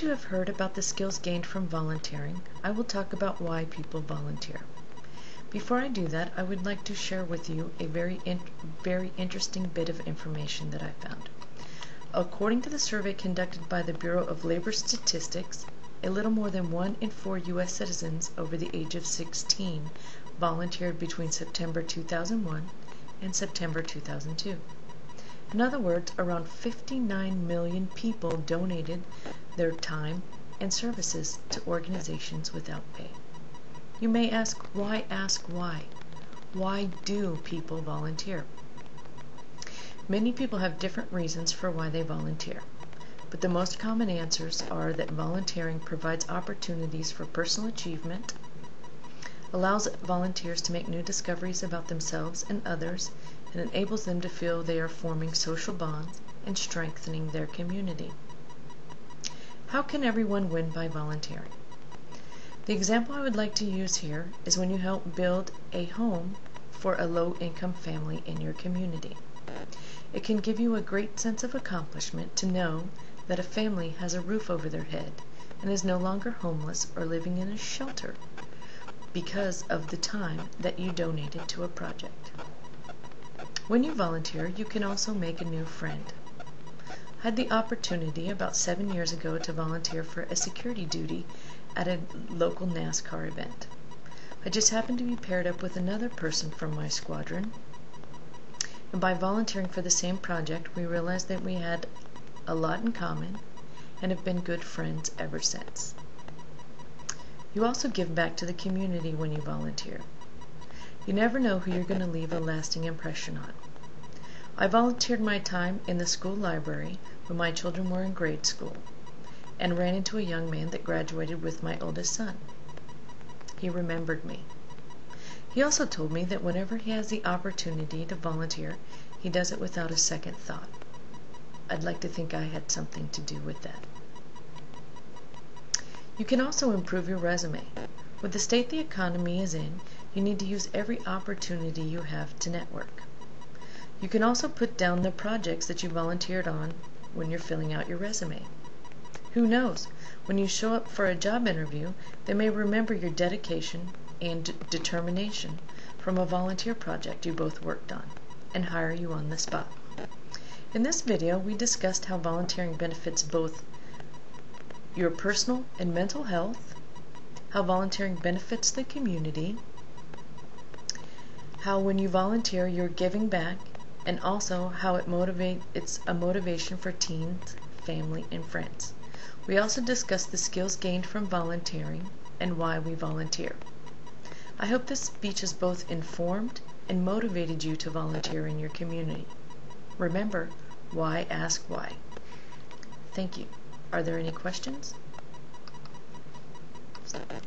that you have heard about the skills gained from volunteering, I will talk about why people volunteer. Before I do that, I would like to share with you a very interesting bit of information that I found. According to the survey conducted by the Bureau of Labor Statistics, a little more than 1 in 4 U.S. citizens over the age of 16 volunteered between September 2001 and September 2002. In other words, around 59 million people donated their time and services to organizations without pay. You may ask why? Why do people volunteer? Many people have different reasons for why they volunteer, but the most common answers are that volunteering provides opportunities for personal achievement, allows volunteers to make new discoveries about themselves and others, and enables them to feel they are forming social bonds and strengthening their community. How can everyone win by volunteering? The example I would like to use here is when you help build a home for a low-income family in your community. It can give you a great sense of accomplishment to know that a family has a roof over their head and is no longer homeless or living in a shelter because of the time that you donated to a project. When you volunteer, you can also make a new friend. I had the opportunity about 7 years ago to volunteer for a security duty at a local NASCAR event. I just happened to be paired up with another person from my squadron, and by volunteering for the same project, we realized that we had a lot in common and have been good friends ever since. You also give back to the community when you volunteer. You never know who you're going to leave a lasting impression on. I volunteered my time in the school library when my children were in grade school and ran into a young man that graduated with my oldest son. He remembered me. He also told me that whenever he has the opportunity to volunteer, he does it without a second thought. I'd like to think I had something to do with that. You can also improve your resume. With the state the economy is in, you need to use every opportunity you have to network. You can also put down the projects that you volunteered on when you're filling out your resume. Who knows? When you show up for a job interview, they may remember your dedication and determination from a volunteer project you both worked on and hire you on the spot. In this video, we discussed how volunteering benefits both your personal and mental health, how volunteering benefits the community, how when you volunteer you're giving back, and also how it's a motivation for teens, family, and friends. We also discussed the skills gained from volunteering and why we volunteer. I hope this speech has both informed and motivated you to volunteer in your community. Remember, why ask why? Thank you. Are there any questions?